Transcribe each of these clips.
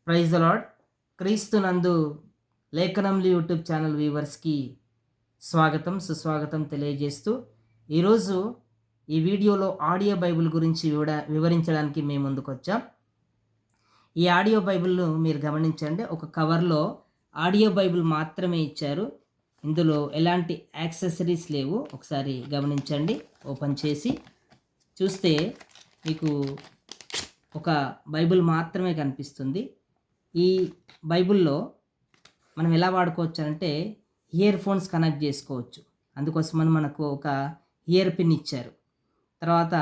Praise the lord. క్రీస్తునందు లేఖనంలు YouTube channel వ్యూవర్స్కి స్వాగతం సుస్వాగతం తెలియజేస్తూ ఈరోజు ఈ వీడియోలో ఆడియో బైబిల్ గురించి వివరించడానికి మేము ముందుకు వచ్చాం. ఈ ఆడియో బైబిల్ను మీరు గమనించండి. ఒక కవర్లో ఆడియో బైబిల్ మాత్రమే ఇచ్చారు. ఇందులో ఎలాంటి యాక్సెసరీస్ లేవు. ఒకసారి గమనించండి. ఓపెన్ చేసి చూస్తే మీకు ఒక బైబిల్ మాత్రమే కనిపిస్తుంది. ఈ బైబిల్లో మనం ఎలా వాడుకోవచ్చు అంటే ఇయర్ ఫోన్స్ కనెక్ట్ చేసుకోవచ్చు. అందుకోసమని మనకు ఒక ఇయర్ పిన్ ఇచ్చారు. తర్వాత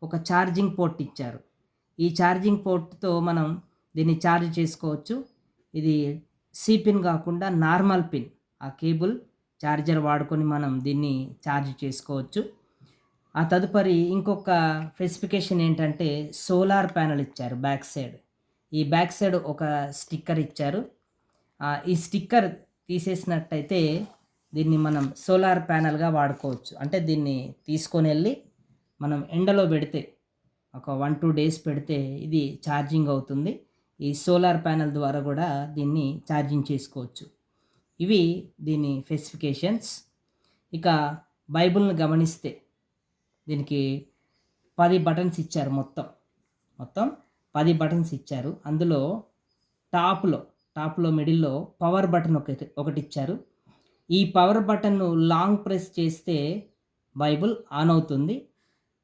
ఒక ఛార్జింగ్ పోర్ట్ ఇచ్చారు. ఈ ఛార్జింగ్ పోర్ట్తో మనం దీన్ని ఛార్జ్ చేసుకోవచ్చు. ఇది సి పిన్ కాకుండా నార్మల్ పిన్, ఆ కేబుల్ ఛార్జర్ వాడుకొని మనం దీన్ని ఛార్జ్ చేసుకోవచ్చు. ఆ తదుపరి ఇంకొక స్పెసిఫికేషన్ ఏంటంటే సోలార్ ప్యానెల్ ఇచ్చారు బ్యాక్ సైడ్. ఈ బ్యాక్ సైడ్ ఒక స్టిక్కర్ ఇచ్చారు. ఈ స్టిక్కర్ తీసేసినట్టయితే దీన్ని మనం సోలార్ ప్యానెల్గా వాడుకోవచ్చు. అంటే దీన్ని తీసుకొని వెళ్ళి మనం ఎండలో పెడితే ఒక 1-2 డేస్ పెడితే ఇది ఛార్జింగ్ అవుతుంది. ఈ సోలార్ ప్యానెల్ ద్వారా కూడా దీన్ని ఛార్జింగ్ చేసుకోవచ్చు. ఇవి దీని స్పెసిఫికేషన్స్. ఇక బైబిల్ని గమనిస్తే దీనికి 10 బటన్స్ ఇచ్చారు. మొత్తం 10 బటన్స్ ఇచ్చారు. అందులో టాప్లో మిడిల్లో పవర్ బటన్ ఒకటి ఇచ్చారు. ఈ పవర్ బటన్ను లాంగ్ ప్రెస్ చేస్తే బైబిల్ ఆన్ అవుతుంది.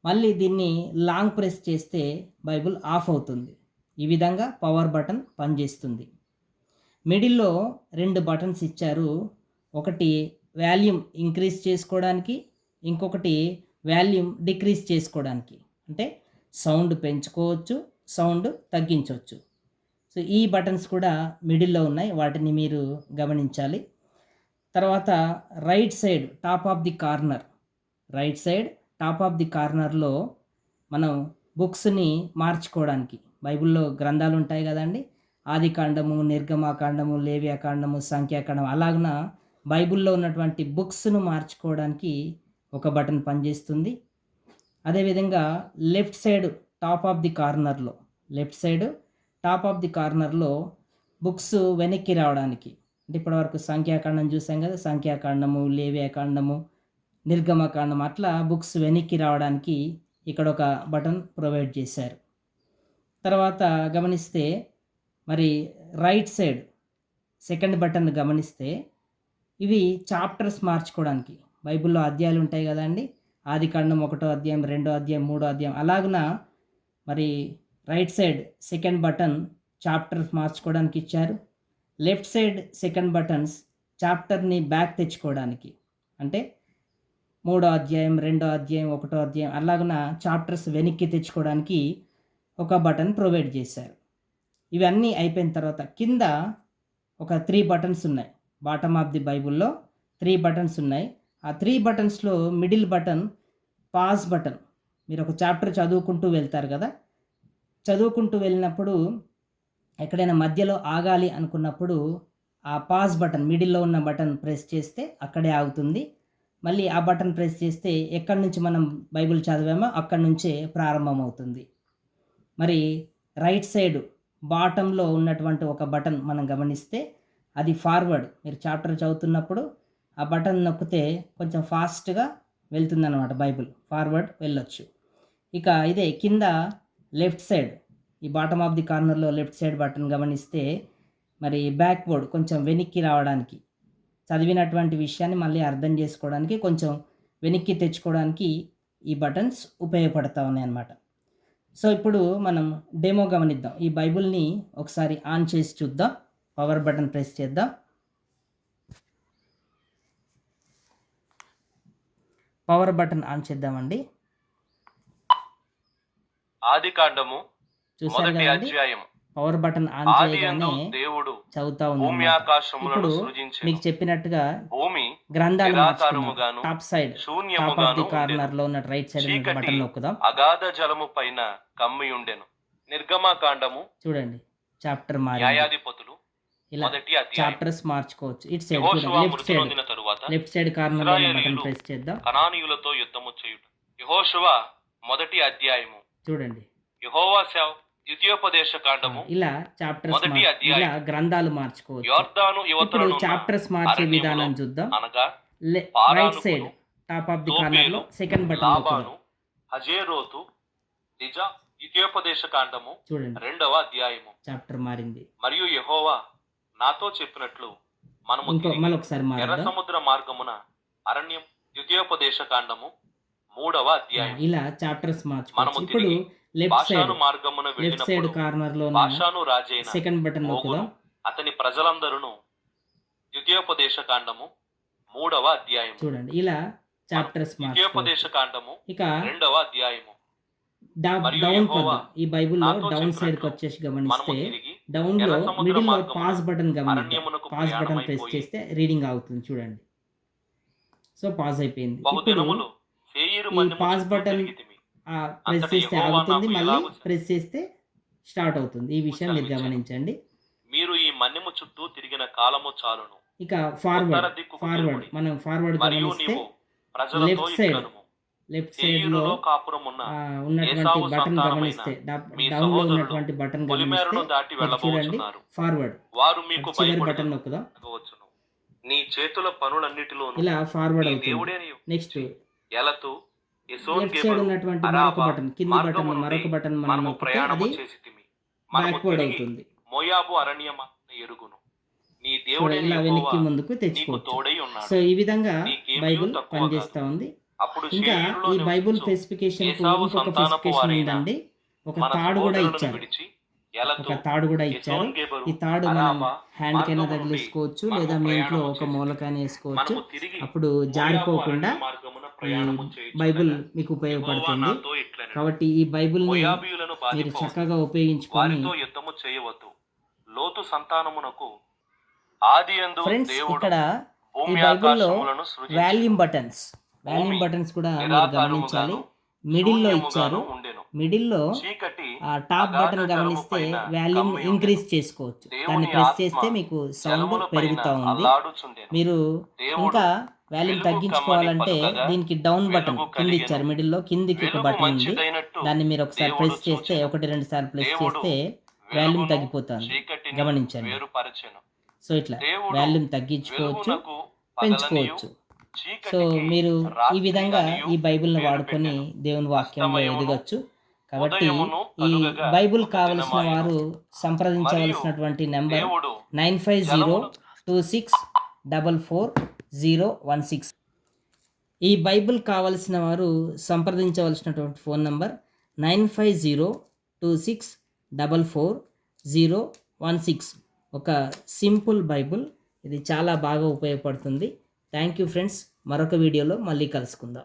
మళ్ళీ దీన్ని లాంగ్ ప్రెస్ చేస్తే బైబిల్ ఆఫ్ అవుతుంది. ఈ విధంగా పవర్ బటన్ పనిచేస్తుంది. మిడిల్లో 2 బటన్స్ ఇచ్చారు. ఒకటి వాల్యూమ్ ఇంక్రీజ్ చేసుకోవడానికి, ఇంకొకటి వాల్యూమ్ డిక్రీజ్ చేసుకోవడానికి. అంటే సౌండ్ పెంచుకోవచ్చు, సౌండ్ తగ్గించవచ్చు. సో ఈ బటన్స్ కూడా మిడిల్లో ఉన్నాయి. వాటిని మీరు గమనించాలి. తర్వాత right side top of the కార్నర్లో మనం బుక్స్ని మార్చుకోవడానికి, బైబిల్లో గ్రంథాలు ఉంటాయి కదండి, ఆదికాండము, నిర్గమాకాండము, లేవ్యాకాండము, సంఖ్యాకాండం, అలాగున బైబిల్లో ఉన్నటువంటి బుక్స్ను మార్చుకోవడానికి ఒక బటన్ పనిచేస్తుంది. అదేవిధంగా left side top of the కార్నర్లో బుక్స్ వెనక్కి రావడానికి, అంటే ఇప్పటివరకు సంఖ్యాకాండం చూసాం కదా, సంఖ్యాకాండము, లేవ్యాకాండము, నిర్గమకాండం, అట్లా బుక్స్ వెనక్కి రావడానికి ఇక్కడ ఒక బటన్ ప్రొవైడ్ చేశారు. తర్వాత గమనిస్తే మరి రైట్ సైడ్ సెకండ్ బటన్ గమనిస్తే ఇవి చాప్టర్స్ మార్చుకోవడానికి, బైబిల్లో అధ్యాయాలు ఉంటాయి కదండి, ఆదికాండం 1వ అధ్యాయం, 2వ అధ్యాయం, 3వ అధ్యాయం, అలాగున మరి right side second button chapters మార్చుకోవడానికి ఇచ్చారు. లెఫ్ట్ సైడ్ సెకండ్ బటన్స్ చాప్టర్ని బ్యాక్ తెచ్చుకోవడానికి, అంటే 3వ అధ్యాయం, 2వ అధ్యాయం, 1వ అధ్యాయం, అలాగున చాప్టర్స్ వెనక్కి తెచ్చుకోవడానికి ఒక బటన్ ప్రొవైడ్ చేశారు. ఇవన్నీ అయిపోయిన తర్వాత కింద ఒక 3 బటన్స్ ఉన్నాయి. బాటమ్ ఆఫ్ ది బైబిల్లో 3 బటన్స్ ఉన్నాయి. ఆ 3 బటన్స్లో మిడిల్ బటన్ పాజ్ బటన్. మీరు ఒక చాప్టర్ చదువుకుంటూ వెళ్తారు కదా, చదువుకుంటూ వెళ్ళినప్పుడు ఎక్కడైనా మధ్యలో ఆగాలి అనుకున్నప్పుడు ఆ పాజ్ బటన్, మిడిల్లో ఉన్న బటన్ ప్రెస్ చేస్తే అక్కడే ఆగుతుంది. మళ్ళీ ఆ బటన్ ప్రెస్ చేస్తే ఎక్కడి నుంచి మనం బైబిల్ చదివామో అక్కడి నుంచే ప్రారంభమవుతుంది. మరి రైట్ సైడ్ బాటంలో ఉన్నటువంటి ఒక బటన్ మనం గమనిస్తే అది ఫార్వర్డ్. మీరు చాప్టర్ చదువుతున్నప్పుడు ఆ బటన్ నొక్కితే కొంచెం ఫాస్ట్గా వెళ్తుందన్నమాట, బైబిల్ ఫార్వర్డ్ వెళ్ళొచ్చు. ఇక ఇదే కింద లెఫ్ట్ సైడ్, ఈ బాటమ్ ఆఫ్ ది కార్నర్లో లెఫ్ట్ సైడ్ బటన్ గమనిస్తే మరి బ్యాక్వర్డ్, కొంచెం వెనక్కి రావడానికి, చదివినటువంటి విషయాన్ని మళ్ళీ అర్థం చేసుకోవడానికి, కొంచెం వెనక్కి తెచ్చుకోవడానికి ఈ బటన్స్ ఉపయోగపడతా ఉన్నాయి అన్నమాట. సో ఇప్పుడు మనం డెమో గమనిద్దాం. ఈ బైబిల్ని ఒకసారి ఆన్ చేసి చూద్దాం. పవర్ బటన్ ప్రెస్ చేద్దాం. పవర్ బటన్ ఆన్ చేద్దామండి. ఆదికాండము చూసారు కదండి, పవర్ బటన్ ఆన్ చేయగానే దేవుడు చదువుతా ఉంది. భూమి ఆకాశములను ఇప్పుడు సృజించెను. మీకు చెప్పినట్టుగా భూమి గ్రంథాలు నిరాకారముగాను top side top of the శూన్యముగాను కార్నర్ లో ఉన్న రైట్ సైడ్ చీకటి బటన్ నొక్కుదాం. అగాధ జలము పైన కమ్మి ఉండెను. నిర్గమాకాండము చూడండి, చాప్టర్ మారి న్యాయాధిపతులు ఇలా మొదటి అధ్యాయం. చాప్టర్స్ మార్చుకోవచ్చు. ఇటు సైడ్ యెహోషువ చూడండి, మృతి నొందిన తరువాత లెఫ్ట్ సైడ్ కార్నర్ లో ఉన్న బటన్ ఇశ్రాయేలీయులు ప్రెస్ చేద్దాం. కనానీయులతో యుద్ధము చేయుట. యెహోషువ మొదటి అధ్యాయము. చూడండి, యెహోవా ద్వితీయోపదేశ కాండము ఇలా చాప్టర్స్ మొదటి ఇలా అధ్యాయం. గ్రంథాలు మార్చుకోవచ్చు. యోర్దాను ఇప్పుడు యువతలను చాప్టర్స్ మార్చే అరణ్యములో విధానం చూద్దాం. అనగా రైట్ పారానుకును, సైడ్ టాప్ ఆఫ్ ది తోపేలు, కార్నర్ లో సెకండ్ బటన్ లాబాను, హజేరోతు, ద్వితీయోపదేశ కాండము చూడండి 2వ అధ్యాయము. చాప్టర్ మారింది. మరియు యెహోవా నాతో చెప్పినట్లు మనము తిరిగి మరొకసారి ఎర్ర మారుద్దాం. సముద్ర మార్గమున అరణ్యం ద్వితీయోపదేశ కాండము 3వ అధ్యాయం. ఇలా చాప్టర్స్ మార్చుకోవచ్చు. మనము ఇప్పుడు తిరిగి లెఫ్ట్ సైడ్ బాషాను మార్గమున లెఫ్ట్ సైడ్ వెళ్ళినప్పుడు కార్నర్ లో బాషాను రాజైన సెకండ్ బటన్ ఓగును నొక్కుదాం. అతని ప్రజలందరూ ద్వితీయోపదేశ కాండము 3వ అధ్యాయం. చూడండి ఇలా చాప్టర్స్ ద్వితీయోపదేశ మార్చుకోవచ్చు. కాండము ఇక 2వ అధ్యాయము. మరియు డౌన్ యెహోవా ఈ బైబిల్లో నాతో డౌన్ సైడ్ కి చెప్పినట్లు వచ్చేసి మనము గమనిస్తే తిరిగి డౌన్ లో ఎర్ర సముద్ర మిడిల్ లో మార్గమున పాజ్ బటన్ గమనిద్దాం. అరణ్యమునకు పాజ్ బటన్ ప్రెస్ ప్రయాణమైపోయి చేస్తే రీడింగ్ అవుతుంది చూడండి. సో పాజ్ అయిపోయింది. ఇప్పుడు బహుదినములు సేయీరు ఈ మన్యము పాజ్ చుట్టూ బటన్ తిరిగితిమి. ప్రెస్ అంతటి చేస్తే యెహోవా ఆగుతుంది, నాకు మళ్ళీ ఇలాగు ప్రెస్ చేస్తే స్టార్ట్ అవుతుంది. ఈ విషయం మీరు ఉత్తరమిచ్చెను. గమనించండి. మీరు ఈ మన్యము చుట్టూ తిరిగిన కాలము చాలును. ఇక ఉత్తర ఫార్వర్డ్ దిక్కుకు ఫార్వర్డ్ తిరుగుడి. మనం ఫార్వర్డ్ మరియు గమనిస్తే నీవు ప్రజలతో లెఫ్ట్ సైడ్ ఇట్లనుము. లెఫ్ట్ సైడ్ లో సేయీరులో కాపురమున్న ఉన్నటువంటి ఏసావు బటన్ సంతానమైన గమనిస్తే మీ డౌన్ లో సహోదరులు ఉన్నటువంటి బటన్ గమనిస్తే పొలిమేరను దాటి ఇక్కడ చూడండి వెళ్ళబోచున్నారు. ఫార్వర్డ్ వారు మీకు చివరి బటన్ భయపడవచ్చును. నొక్కుదాం. నీ చేతుల పనులన్నిటిలోనూ ఇలా ఫార్వర్డ్ నీ అవుతుంది. దేవుడే నీవు. నెక్స్ట్ ఎలతు ఎసోన్ లెఫ్ట్ సైడ్ గెబరు ఉన్నటువంటి మరొక అరాబా బటన్ కింది బటన్ మార్గము నుండి మరొక బటన్ మనం మనము నొక్కితే ప్రయాణము అది చేసితిమి. మనము బ్యాక్వర్డ్ తిరిగి అవుతుంది. మోయాబు అరణ్యమ ఎరుగును. నీ చూడండి దేవుడే ఇలా యెహోవా వెనక్కి ముందుకు నీకు తెచ్చుకోవచ్చు. తోడై ఉన్నాడు. సో ఈ విధంగా నీకేమీ బైబిల్ తక్కువ పనిచేస్తూ కాదు. ఉంది. అప్పుడు ఇంకా శేయీరులో ఈ బైబిల్ నివసించు స్పెసిఫికేషన్ కు ఏసావు ఇంకొక సంతానపు స్పెసిఫికేషన్ వారైన ఉందండి. ఒక మన తాడు కూడా సహోదరులను ఇచ్చారు. విడిచి ఎలతు ఒక తాడు కూడా ఇచ్చారు. ఎసోన్ గెబరు ఈ తాడు మనం అరాబా హ్యాండ్ కైనా మార్గము నుండి తగిలించుకోవచ్చు, మనము లేదా మీ ఇంట్లో ప్రయాణము ఒక చేసితిమి. మూలకైనా వేసుకోవచ్చు. మనము తిరిగి అప్పుడు మోయాబు జారిపోకుండా అరణ్య మార్గమున ఈ ప్రయాణము బైబిల్ చేయుచుండగా మీకు యెహోవా ఉపయోగపడుతుంది. నాతో ఇట్లనెను. కాబట్టి ఈ బైబిల్ని మోయాబీయులను మీరు బాధింపవద్దు. చక్కగా ఉపయోగించుకొని వారితో యుద్ధము చేయవద్దు. లోతు సంతానమునకు ఆదియందు ఫ్రెండ్స్ దేవుడు ఇక్కడ ఈ భూమి బైబిల్లో ఆకాశములను సృజించెను. వాల్యూమ్ బటన్స్ కూడా మీరు గమనించాలి. మిడిల్లో ఇచ్చారు. శూన్యముగాను ఉండెను. మిడిల్లో చీకటి ఆ టాప్ అగాధ బటన్ జలము గమనిస్తే పైన వాల్యూమ్ కమ్మి ఇంక్రీజ్ ఉండెను. చేసుకోవచ్చు. దేవుని దాన్ని ప్రెస్ ఆత్మ చేస్తే మీకు సౌండ్ జలముల పైన పెరుగుతూ ఉంది. అల్లాడుచుండెను. మీరు దేవుడు ఇంకా వాల్యూమ్ వెలుగు తగ్గించుకోవాలంటే కమ్మని పలుకగా దీనికి డౌన్ బటన్ వెలుగు కింద కలిగెను. ఇచ్చారు. మిడిల్లో కిందికి ఒక వెలుగు బటన్ ఉంది. మంచిదైనట్టు దాన్ని మీరు ఒకసారి దేవుడు ప్రెస్ చేస్తే చూచెను. 1-2 సార్లు ప్రెస్ దేవుడు చేస్తే వాల్యూమ్ వెలుగును తగ్గిపోతుంది. చీకటిని గమనించండి. వేరుపరచెను. సో ఇట్లా దేవుడు వాల్యూమ్ తగ్గించుకోవచ్చు, వెలుగునకు పెంచుకోవచ్చు. చీకటికి సో మీరు ఈ రాత్రి విధంగా అనియు ఈ బైబిల్ని పేరు వాడుకొని పెట్టెను. దేవుని వాక్యంలో అస్తమయమును ఎదగచ్చు. కాబట్టి ఉదయమును ఈ కలుగగా బైబిల్ ఒక కావలసిన దినమాయెను. వారు సంప్రదించవలసినటువంటి నెంబర్ దేవుడు 9502644016. ఈ బైబిల్ కావలసిన వారు సంప్రదించవలసినటువంటి ఫోన్ నంబర్ 9502644016. ఒక సింపుల్ బైబిల్. ఇది చాలా బాగా ఉపయోగపడుతుంది. Thank you friends. మరొక వీడియోలో మళ్ళీ కలుసుకుందాం.